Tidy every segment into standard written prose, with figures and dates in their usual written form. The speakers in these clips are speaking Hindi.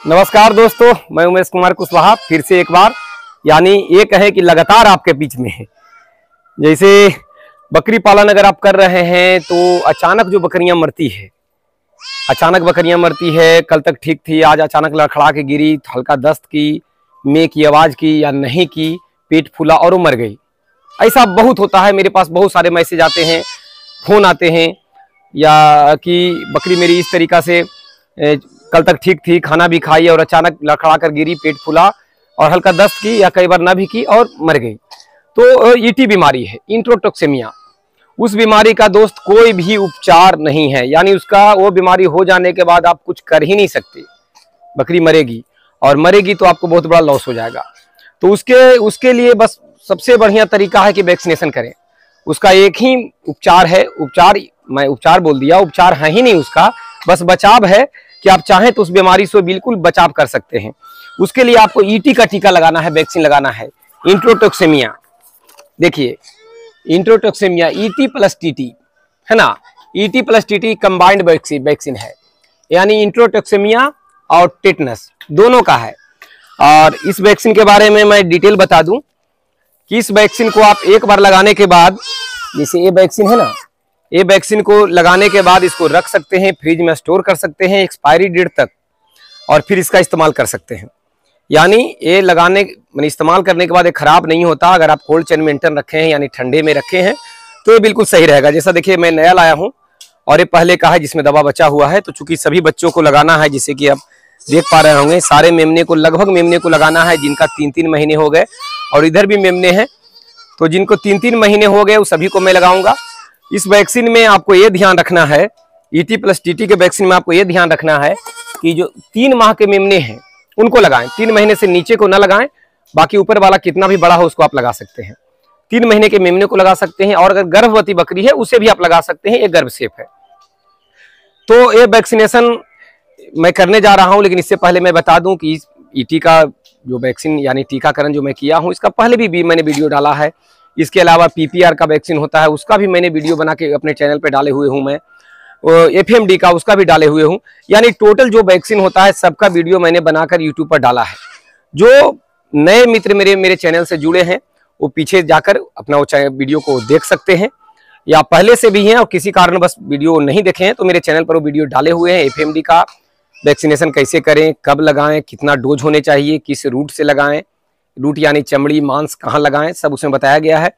नमस्कार दोस्तों, मैं उमेश कुमार कुशवाहा फिर से एक बार यानी ये कहें कि लगातार आपके बीच में है। जैसे बकरी पालन अगर आप कर रहे हैं तो अचानक जो बकरियां मरती है, कल तक ठीक थी, आज अचानक लड़खड़ा के गिरी, हल्का दस्त की, में की आवाज़ की या नहीं की, पेट फूला और वो मर गई। ऐसा बहुत होता है। मेरे पास बहुत सारे मैसेज आते हैं, फ़ोन आते हैं या कि बकरी मेरी इस तरीक़ा से कल तक ठीक थी, खाना भी खाई और अचानक लड़खड़ा कर गिरी, पेट फूला और हल्का दस्त की या कई बार ना भी की और मर गई। तो ईटी बीमारी है, इंट्रोटॉक्सेमिया। उस बीमारी का दोस्त कोई भी उपचार नहीं है, यानी उसका वो बीमारी हो जाने के बाद आप कुछ कर ही नहीं सकते। बकरी मरेगी और मरेगी तो आपको बहुत बड़ा लॉस हो जाएगा। तो उसके लिए बस सबसे बढ़िया तरीका है कि वैक्सीनेशन करें। उसका एक ही उपचार है, मैं उपचार बोल दिया, उपचार है ही नहीं उसका, बस बचाव है कि आप चाहें तो उस बीमारी से बिल्कुल बचाव कर सकते हैं। उसके लिए आपको ईटी का टीका लगाना है, वैक्सीन लगाना है, इंट्रोटॉक्सेमिया। देखिए इंट्रोटॉक्सेमिया ईटी प्लस टीटी है ना, ET plus TT combined vaccine है, यानी इंट्रोटॉक्सेमिया और टेटनस दोनों का है। और इस वैक्सीन के बारे में मैं डिटेल बता दूं कि इस वैक्सीन को आप एक बार लगाने के बाद, जैसे ये वैक्सीन है ना, ये वैक्सीन को लगाने के बाद इसको रख सकते हैं, फ्रिज में स्टोर कर सकते हैं एक्सपायरी डेट तक, और फिर इसका इस्तेमाल कर सकते हैं। यानी ये इस्तेमाल करने के बाद ये खराब नहीं होता। अगर आप कोल्ड चेन मेंटेन रखे हैं यानी ठंडे में रखे हैं तो ये बिल्कुल सही रहेगा। जैसा देखिए मैं नया लाया हूँ और ये पहले का है जिसमें दवा बचा हुआ है। तो चूंकि सभी बच्चों को लगाना है, जैसे कि आप देख पा रहे होंगे, सारे मेमने को लगभग मेमने को लगाना है जिनका 3-3 महीने हो गए, और इधर भी मेमने हैं तो जिनको 3-3 महीने हो गए वो सभी को मैं लगाऊंगा। इस वैक्सीन में आपको ये ध्यान रखना है, ईटी प्लस टीटी के वैक्सीन में आपको ये ध्यान रखना है कि जो 3 माह के मेमने हैं उनको लगाएं, 3 महीने से नीचे को ना लगाएं। बाकी ऊपर वाला कितना भी बड़ा हो उसको आप लगा सकते हैं। 3 महीने के मेमने को लगा सकते हैं, और अगर गर्भवती बकरी है उसे भी आप लगा सकते हैं, ये गर्भ सेफ है। तो ये वैक्सीनेशन मैं करने जा रहा हूं, लेकिन इससे पहले मैं बता दूं कि ईटी का जो वैक्सीन यानी टीकाकरण जो मैं किया हूं, इसका पहले भी मैंने वीडियो डाला है। इसके अलावा पीपीआर का वैक्सीन होता है, उसका भी मैंने वीडियो बना के अपने चैनल पे डाले हुए हूं। मैं एफएमडी का उसका भी डाले हुए हूं। यानी टोटल जो वैक्सीन होता है सबका वीडियो मैंने बनाकर यूट्यूब पर डाला है। जो नए मित्र मेरे चैनल से जुड़े हैं वो पीछे जाकर अपना वो वीडियो को देख सकते हैं, या पहले से भी हैं और किसी कारण बस वीडियो नहीं देखे हैं तो मेरे चैनल पर वो वीडियो डाले हुए हैं। एफएमडी का वैक्सीनेशन कैसे करें, कब लगाएं, कितना डोज होने चाहिए, किस रूट से लगाएं, रूट यानी चमड़ी मांस कहाँ लगाएं, सब उसमें बताया गया है।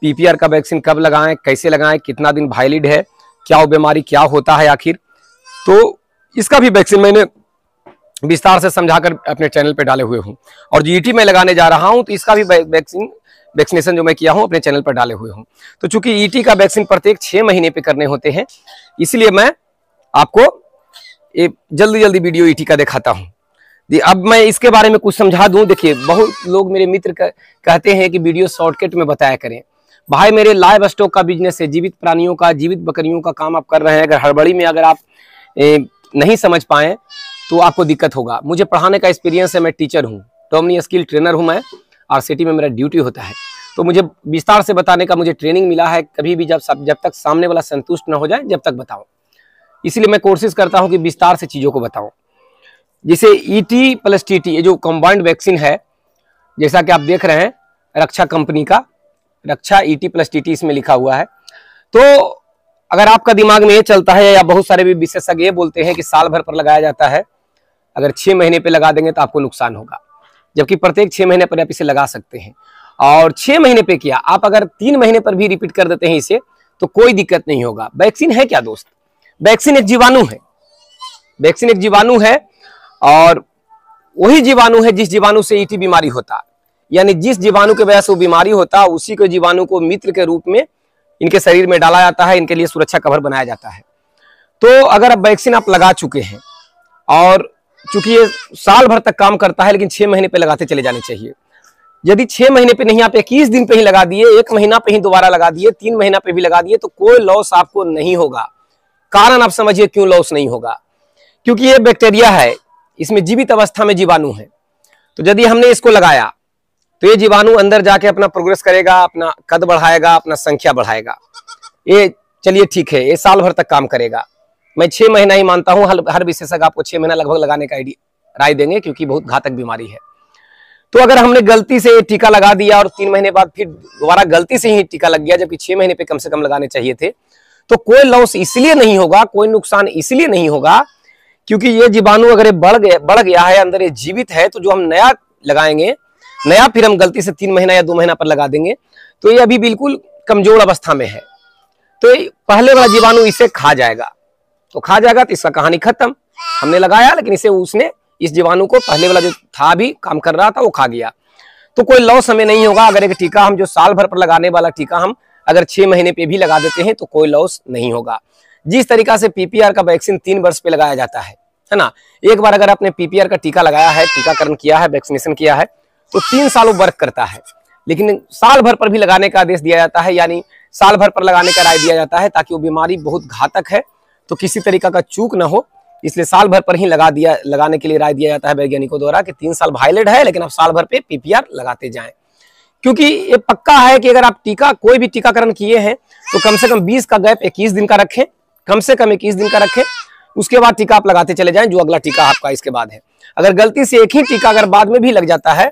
पीपीआर का वैक्सीन कब लगाएं, कैसे लगाएं, कितना दिन वैलिड है, क्या वो बीमारी क्या होता है आखिर, तो इसका भी वैक्सीन मैंने विस्तार से समझाकर अपने चैनल पे डाले हुए हूँ। और जो ईटी में लगाने जा रहा हूँ तो इसका भी वैक्सीनेशन जो मैं किया हूँ अपने चैनल पर डाले हुए हूँ। तो चूंकि ईटी का वैक्सीन प्रत्येक 6 महीने पे करने होते हैं, इसलिए मैं आपको जल्दी वीडियो ईटी का दिखाता हूँ। अब मैं इसके बारे में कुछ समझा दूं। देखिए बहुत लोग मेरे मित्र कहते हैं कि वीडियो शॉर्टकट में बताया करें। भाई मेरे लाइव स्टॉक का बिजनेस है, जीवित प्राणियों का, जीवित बकरियों का काम आप कर रहे हैं। अगर हड़बड़ी में अगर आप नहीं समझ पाए तो आपको दिक्कत होगा। मुझे पढ़ाने का एक्सपीरियंस है, मैं टीचर हूँ, टॉमनी स्किल ट्रेनर हूँ, मैं आरसीटी में मेरा ड्यूटी होता है। तो मुझे विस्तार से बताने का मुझे ट्रेनिंग मिला है। कभी भी जब तक सामने वाला संतुष्ट न हो जाए जब तक बताओ, इसलिए मैं कोशिश करता हूँ कि विस्तार से चीज़ों को बताऊँ। जैसे ईटी प्लस टीटी ये जो कंबाइंड वैक्सीन है, जैसा कि आप देख रहे हैं रक्षा कंपनी का, रक्षा ईटी प्लस टीटी इसमें लिखा हुआ है। तो अगर आपका दिमाग में ये चलता है, या बहुत सारे भी विशेषज्ञ ये बोलते हैं कि साल भर पर लगाया जाता है, अगर 6 महीने पे लगा देंगे तो आपको नुकसान होगा, जबकि प्रत्येक 6 महीने पर आप इसे लगा सकते हैं। और 6 महीने पे किया, आप अगर 3 महीने पर भी रिपीट कर देते हैं इसे तो कोई दिक्कत नहीं होगा। वैक्सीन है क्या दोस्त? वैक्सीन एक जीवाणु है, वैक्सीन एक जीवाणु है, और वही जीवाणु है जिस जीवाणु से ईटी बीमारी होता, यानी जिस जीवाणु के वजह से वो बीमारी होता, उसी के जीवाणु को मित्र के रूप में इनके शरीर में डाला जाता है, इनके लिए सुरक्षा कवर बनाया जाता है। तो अगर अब वैक्सीन आप लगा चुके हैं, और चूंकि ये साल भर तक काम करता है, लेकिन 6 महीने पे लगाते चले जाने चाहिए। यदि 6 महीने पे नहीं, आप 21 दिन पे ही लगा दिए, 1 महीना पे ही दोबारा लगा दिए, 3 महीना पे भी लगा दिए, तो कोई लॉस आपको नहीं होगा। कारण आप समझिए क्यों लॉस नहीं होगा, क्योंकि ये बैक्टीरिया है, इसमें जीवित अवस्था में जीवाणु है। तो यदि हमने इसको लगाया तो ये जीवाणु अंदर जाके अपना प्रोग्रेस करेगा, अपना कद बढ़ाएगा, अपना संख्या बढ़ाएगा। ये चलिए ठीक है, ये साल भर तक काम करेगा। मैं 6 महीना ही मानता हूँ, हर विशेषज्ञ आपको 6 महीना लगभग लगाने का राय देंगे, क्योंकि बहुत घातक बीमारी है। तो अगर हमने गलती से टीका लगा दिया और 3 महीने बाद फिर दोबारा गलती से ही टीका लग गया, जबकि 6 महीने पे कम से कम लगाने चाहिए थे, तो कोई लॉस इसलिए नहीं होगा, कोई नुकसान इसलिए नहीं होगा क्योंकि ये जीवाणु अगर बढ़ गया है अंदर, ये जीवित है, तो जो हम नया लगाएंगे, नया फिर हम गलती से 3 महीना या 2 महीना पर लगा देंगे, तो ये अभी बिल्कुल कमजोर अवस्था में है, तो पहले वाला जीवाणु इसे खा जाएगा। तो खा जाएगा तो इसका कहानी खत्म। हमने लगाया लेकिन उसने इस जीवाणु को, पहले वाला जो था भी काम कर रहा था, वो खा गया। तो कोई लॉस हमें नहीं होगा। अगर एक टीका हम जो साल भर पर लगाने वाला टीका हम अगर 6 महीने पे भी लगा देते हैं तो कोई लॉस नहीं होगा। जिस तरीका से पीपीआर का वैक्सीन 3 वर्ष पे लगाया जाता है ना, एक बार अगर आपने पीपीआर का टीका लगाया है, टीकाकरण किया है, वैक्सीनेशन किया है, तो 3 साल वो वर्क करता है। लेकिन साल भर पर भी लगाने का आदेश दिया जाता है, यानी साल भर पर लगाने का राय दिया जाता है, ताकि वो बीमारी बहुत घातक है तो किसी तरीका का चूक ना हो, इसलिए साल भर पर ही लगाने के लिए राय दिया जाता है वैज्ञानिकों द्वारा कि 3 साल वायलेट है, लेकिन आप साल भर पे पीपीआर लगाते जाएं। क्योंकि ये पक्का है कि अगर आप कोई भी टीकाकरण किए हैं तो कम से कम 20 का गैप 21 दिन का रखें, कम से कम 21 दिन का रखें, उसके बाद टीका आप लगाते चले जाएं, जो अगला टीका आपका इसके बाद है। अगर गलती से एक ही टीका अगर बाद में भी लग जाता है,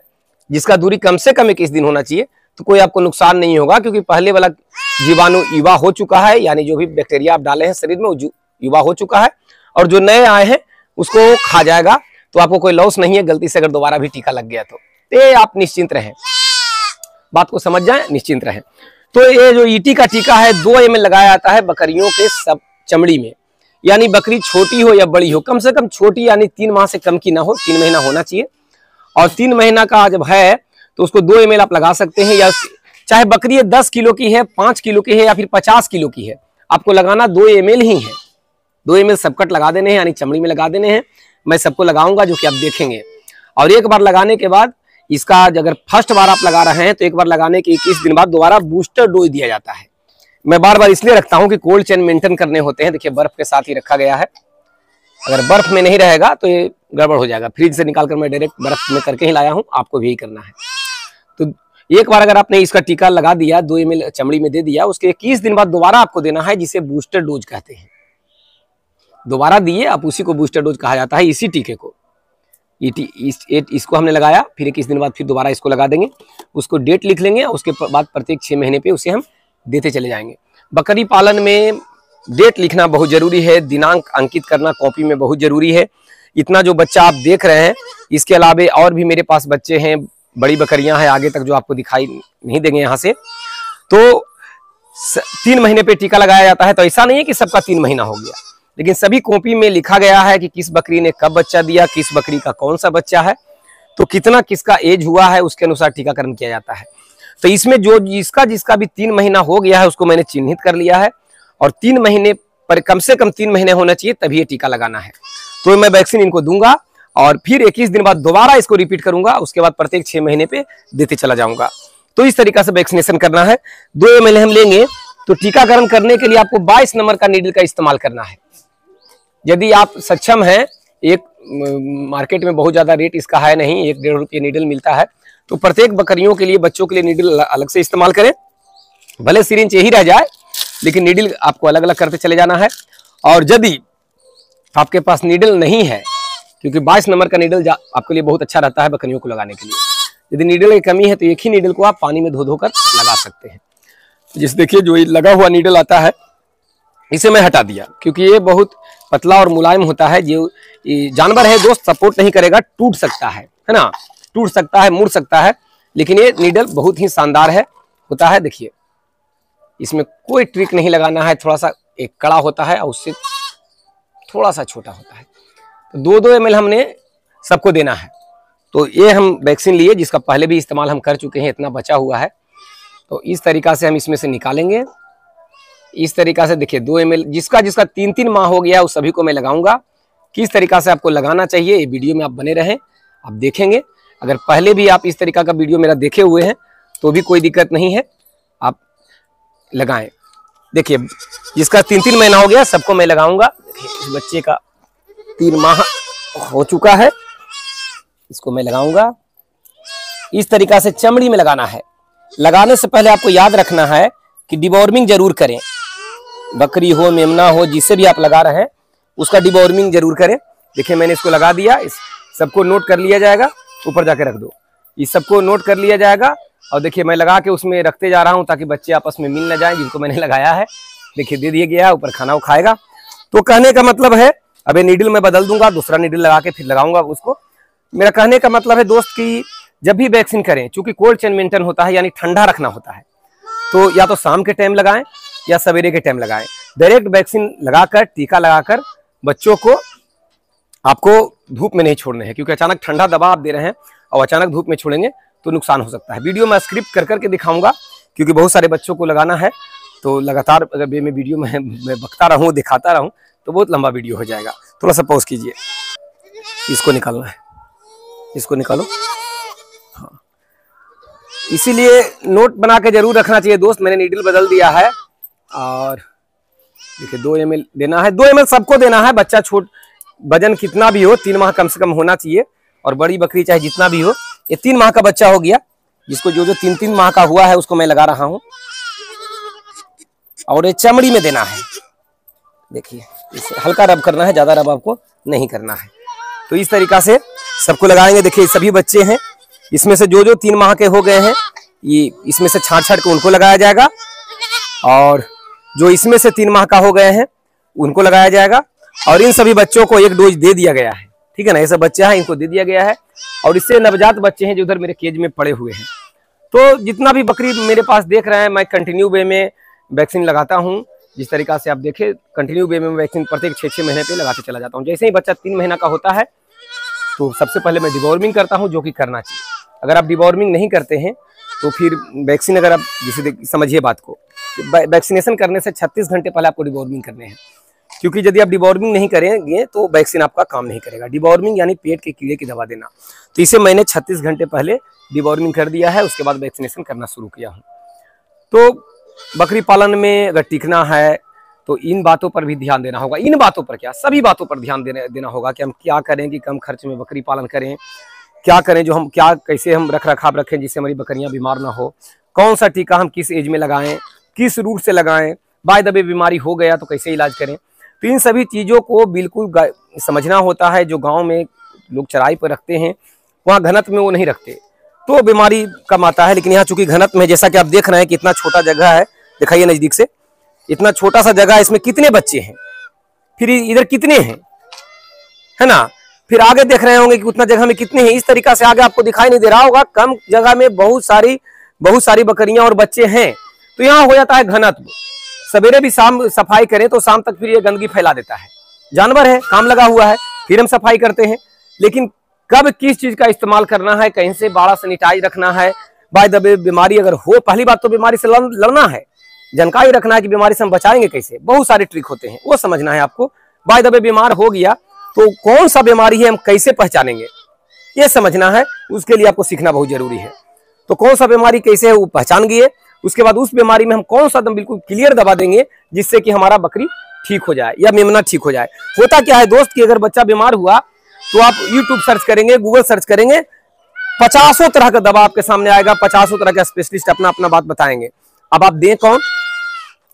जिसका दूरी कम से कम 21 दिन होना चाहिए, तो कोई आपको नुकसान नहीं होगा, क्योंकि पहले वाला जीवाणु युवा हो चुका है, यानी जो भी बैक्टीरिया आप डाले हैं शरीर में वो युवा हो चुका है, और जो नए आए हैं उसको खा जाएगा। तो आपको कोई लॉस नहीं है गलती से अगर दोबारा भी टीका लग गया तो आप निश्चिंत रहें, बात को समझ जाएं, निश्चिंत रहें। तो ये जो ईटी का टीका है 2 ml लगाया जाता है बकरियों के सब चमड़ी में, यानी बकरी छोटी हो या बड़ी हो, कम से कम छोटी यानी 3 माह से कम की ना हो, 3 महीना होना चाहिए, और 3 महीना का जब है तो उसको 2 ml आप लगा सकते हैं, या चाहे बकरी 10 किलो की है, 5 किलो की है, या फिर 50 किलो की है, आपको लगाना 2 ml ही है। 2 ml सबकट लगा देने हैं, यानी चमड़ी में लगा देने हैं। मैं सबको लगाऊंगा, जो कि आप देखेंगे। और एक बार लगाने के बाद इसका अगर फर्स्ट बार आप लगा रहे हैं तो एक बार लगाने के 21 दिन बाद दोबारा बूस्टर डोज दिया जाता है। मैं बार बार इसलिए रखता हूं कि कोल्ड चेन मेंटेन करने होते हैं। देखिए बर्फ के साथ ही रखा गया है, अगर बर्फ में नहीं रहेगा तो ये गड़बड़ हो जाएगा। फ्रिज से निकालकर मैं डायरेक्ट बर्फ में करके ही लाया हूं, आपको भी यही करना है। तो एक बार अगर आपने इसका टीका लगा दिया, 2 ml चमड़ी में दे दिया, उसके 21 दिन बाद दोबारा आपको देना है, जिसे बूस्टर डोज कहते हैं। दोबारा दिए आप, उसी को बूस्टर डोज कहा जाता है, इसी टीके को। इसको हमने लगाया, फिर 21 दिन बाद फिर दोबारा इसको लगा देंगे, उसको डेट लिख लेंगे, उसके बाद प्रत्येक 6 महीने पे उसे हम देते चले जाएंगे। बकरी पालन में डेट लिखना बहुत जरूरी है, दिनांक अंकित करना कॉपी में बहुत जरूरी है। इतना जो बच्चा आप देख रहे हैं, इसके अलावे और भी मेरे पास बच्चे हैं, बड़ी बकरियां हैं आगे तक, जो आपको दिखाई नहीं देंगे यहाँ से। तो 3 महीने पे टीका लगाया जाता है। तो ऐसा नहीं है कि सबका 3 महीना हो गया, लेकिन सभी कॉपी में लिखा गया है कि किस बकरी ने कब बच्चा दिया, किस बकरी का कौन सा बच्चा है, तो कितना किसका एज हुआ है, उसके अनुसार टीकाकरण किया जाता है। तो इसमें जो जिसका भी 3 महीना हो गया है उसको मैंने चिन्हित कर लिया है, और 3 महीने पर कम से कम 3 महीने होना चाहिए, तभी ये टीका लगाना है। तो मैं वैक्सीन इनको दूंगा और फिर 21 दिन बाद दोबारा इसको रिपीट करूंगा, उसके बाद प्रत्येक 6 महीने पे देते चला जाऊंगा। तो इस तरीका से वैक्सीनेशन करना है। 2 ml हम लेंगे तो टीकाकरण करने के लिए आपको 22 नंबर का नीडल का इस्तेमाल करना है। यदि आप सक्षम हैं, एक मार्केट में बहुत ज्यादा रेट इसका है नहीं, 1-1.5 रुपये नीडल मिलता है, तो प्रत्येक बकरियों के लिए, बच्चों के लिए नीडल अलग से इस्तेमाल करें। भले सिरिंज यही रह जाए, लेकिन नीडल आपको अलग अलग करते चले जाना है। और यदि आपके पास नीडल नहीं है, क्योंकि 22 नंबर का नीडल आपके लिए बहुत अच्छा रहता है बकरियों को लगाने के लिए, यदि नीडल की कमी है तो एक ही नीडल को आप पानी में धो कर लगा सकते हैं। जिस देखिए जो लगा हुआ नीडल आता है, इसे मैं हटा दिया, क्योंकि ये बहुत पतला और मुलायम होता है। जो जानवर है दोस्त, सपोर्ट नहीं करेगा, टूट सकता है ना, टूट सकता है, मुड़ सकता है। लेकिन ये नीडल बहुत ही शानदार होता है। देखिए इसमें कोई ट्रिक नहीं लगाना है, थोड़ा सा एक कड़ा होता है और उससे थोड़ा सा छोटा होता है। तो 2-2 ml हमने सबको देना है। तो ये हम वैक्सीन लिए, जिसका पहले भी इस्तेमाल हम कर चुके हैं, इतना बचा हुआ है। तो इस तरीका से हम इसमें से निकालेंगे। इस तरीका से देखिए 2 ml, जिसका 3-3 माह हो गया उस सभी को मैं लगाऊंगा। किस तरीका से आपको लगाना चाहिए, ये वीडियो में आप बने रहें, आप देखेंगे। अगर पहले भी आप इस तरीका का वीडियो मेरा देखे हुए हैं तो भी कोई दिक्कत नहीं है, आप लगाएं। देखिए जिसका 3-3 महीना हो गया सबको मैं लगाऊंगा। इस बच्चे का 3 माह हो चुका है, इसको मैं लगाऊंगा। इस तरीका से चमड़ी में लगाना है। लगाने से पहले आपको याद रखना है कि डिवॉर्मिंग जरूर करें। बकरी हो, मेमना हो, जिसे भी आप लगा रहे हैं उसका डिवॉर्मिंग जरूर करें। देखिए मैंने इसको लगा दिया, इस सबको नोट कर लिया जाएगा, ऊपर जाके रख दो। इस सबको नोट कर लिया जाएगा और देखिए मैं लगा के उसमें रखते जा रहा हूँ ताकि बच्चे आपस में मिल न जाए जिनको मैंने लगाया है। देखिए दे दिया गया है, ऊपर खाना वो खाएगा। तो कहने का मतलब है, अब ये नीडल मैं बदल दूंगा, दूसरा नीडल लगा के फिर लगाऊंगा उसको। मेरा कहने का मतलब है दोस्त कि जब भी वैक्सीन करें, चूंकि कोल्ड चेन मेंटेन होता है यानी ठंडा रखना होता है, तो या तो शाम के टाइम लगाएं या सवेरे के टाइम लगाएं। डायरेक्ट वैक्सीन लगाकर, टीका लगाकर बच्चों को आपको धूप में नहीं छोड़ने हैं, क्योंकि अचानक ठंडा दवा आप दे रहे हैं और अचानक धूप में छोड़ेंगे तो नुकसान हो सकता है। वीडियो में स्क्रिप्ट कर करके दिखाऊंगा, क्योंकि बहुत सारे बच्चों को लगाना है। तो लगातार अगर मैं वीडियो में मैं बकता रहूं, दिखाता रहूं, तो बहुत लंबा वीडियो हो जाएगा। थोड़ा सा पॉज कीजिए। इसको निकालना है, इसको निकालो। हाँ, इसीलिए नोट बना के जरूर रखना चाहिए दोस्त। मैंने नीडल बदल दिया है और देखिए 2 ml देना है। 2 ml सबको देना है। बच्चा छोट, वजन कितना भी हो 3 माह कम से कम होना चाहिए, और बड़ी बकरी चाहे जितना भी हो। ये 3 माह का बच्चा हो गया, जिसको जो 3-3 माह का हुआ है उसको मैं लगा रहा हूं। और ये चमड़ी में देना है। देखिए इसे हल्का रब करना है, ज्यादा रब आपको नहीं करना है। तो इस तरीका से सबको लगाएंगे। देखिए सभी बच्चे हैं, इसमें से जो 3 माह के हो गए हैं, ये इसमें से छांट के उनको लगाया जाएगा, और जो इसमें से 3 माह का हो गए हैं उनको लगाया जाएगा। और इन सभी बच्चों को 1 डोज दे दिया गया है, ठीक है ना। ये सब बच्चे हैं, इनको दे दिया गया है। और इससे नवजात बच्चे हैं जो उधर मेरे केज में पड़े हुए हैं। तो जितना भी बकरी मेरे पास देख रहे हैं, मैं कंटिन्यू वे में वैक्सीन लगाता हूं। जिस तरीका से आप देखें, कंटिन्यू वे में वैक्सीन प्रत्येक 6-6 महीने पे लगाते चला जाता हूं। जैसे ही बच्चा 3 महीना का होता है तो सबसे पहले मैं डिवॉर्मिंग करता हूं, जो कि करना चाहिए। अगर आप डिवॉर्मिंग नहीं करते हैं तो फिर वैक्सीन, अगर आप जिसे समझिए बात को, वैक्सीनेशन करने से 36 घंटे पहले आपको डिवॉर्मिंग करने हैं। क्योंकि यदि आप डिवॉर्मिंग नहीं करेंगे तो वैक्सीन आपका काम नहीं करेगा। डिवॉर्मिंग यानी पेट के कीड़े की दवा देना। तो इसे मैंने 36 घंटे पहले डिवॉर्मिंग कर दिया है, उसके बाद वैक्सीनेशन करना शुरू किया हूँ। तो बकरी पालन में अगर टिकना है तो इन बातों पर भी ध्यान देना होगा। इन बातों पर क्या, सभी बातों पर ध्यान देना होगा कि हम क्या करें कि कम खर्च में बकरी पालन करें, क्या करें जो हम क्या कैसे हम रख रखाव रखें जिससे हमारी बकरियां बीमार ना हो, कौन सा टीका हम किस एज में लगाएं, किस रूट से लगाएं, बाय द वे बीमारी हो गया तो कैसे इलाज करें। तो इन सभी चीज़ों को बिल्कुल समझना होता है। जो गाँव में लोग चराई पर रखते हैं वहाँ घनत्व में वो नहीं रखते तो बीमारी कम आता है। लेकिन यहाँ चूंकि घनत्व में, जैसा कि आप देख रहे हैं कितना छोटा जगह है, दिखाइए नजदीक से, इतना छोटा सा जगह है, इसमें कितने बच्चे हैं, फिर इधर कितने हैं, है ना। फिर आगे देख रहे होंगे कि उतना जगह में कितने हैं। इस तरीका से आगे आपको दिखाई नहीं दे रहा होगा, कम जगह में बहुत सारी बकरियां और बच्चे हैं। तो यहाँ हो जाता है घनत्व। सवेरे भी शाम सफाई करें तो शाम तक फिर ये गंदगी फैला देता है। जानवर है, काम लगा हुआ है, फिर हम सफाई करते हैं। लेकिन कब किस चीज का इस्तेमाल करना है, कहीं से बाड़ा सैनिटाइज रखना है, बाय द वे बीमारी अगर हो, पहली बात तो बीमारी से लड़ना है, जानकारी रखना है कि बीमारी से हम बचाएंगे कैसे। बहुत सारे ट्रिक होते हैं, वो समझना है आपको। बाय द वे बीमार हो गया तो कौन सा बीमारी है हम कैसे पहचानेंगे, ये समझना है। उसके लिए आपको सीखना बहुत जरूरी है। तो कौन सा बीमारी कैसे है वो पहचान गए, उसके बाद उस बीमारी में हम कौन सा बिल्कुल क्लियर दवा देंगे जिससे कि हमारा बकरी ठीक हो जाए या मेमना ठीक हो जाए। होता क्या है दोस्त कि अगर बच्चा बीमार हुआ तो आप YouTube सर्च करेंगे, गूगल सर्च करेंगे, 50 तरह का दवा आपके सामने आएगा, 50 तरह का स्पेशलिस्ट अपना अपना बात बताएंगे। अब आप दें कौन,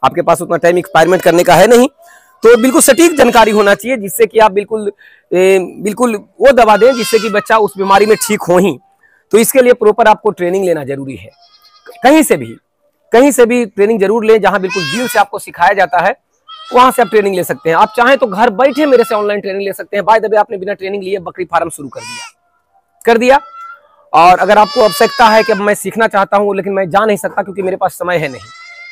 आपके पास उतना टाइम एक्सपेरिमेंट करने का है नहीं। तो बिल्कुल सटीक जानकारी होना चाहिए जिससे कि आप बिल्कुल वो दवा दें जिससे कि बच्चा उस बीमारी में ठीक हो ही। तो इसके लिए प्रॉपर आपको ट्रेनिंग लेना जरूरी है। कहीं से भी ट्रेनिंग जरूर लें। जहां बिल्कुल दिल से आपको सिखाया जाता है वहां से आप ट्रेनिंग ले सकते हैं। आप चाहें तो घर बैठे मेरे से ऑनलाइन ट्रेनिंग ले सकते हैं। बाय द वे आपने बिना ट्रेनिंग लिए बकरी फार्म शुरू कर दिया। और अगर आपको आवश्यकता है कि अब मैं सीखना चाहता हूं लेकिन मैं जा नहीं सकता क्योंकि मेरे पास समय है नहीं,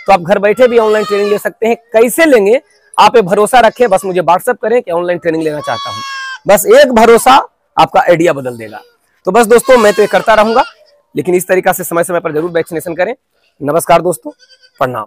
तो आप घर बैठे भी ऑनलाइन ट्रेनिंग ले सकते हैं। कैसे लेंगे आप पे भरोसा रखें, बस मुझे व्हाट्सएप करें कि ऑनलाइन ट्रेनिंग लेना चाहता हूं। बस एक भरोसा आपका आइडिया बदल देगा। तो बस दोस्तों मैं तो ये करता रहूंगा, लेकिन इस तरीका से समय समय पर जरूर वैक्सीनेशन करें। नमस्कार दोस्तों, प्रणाम।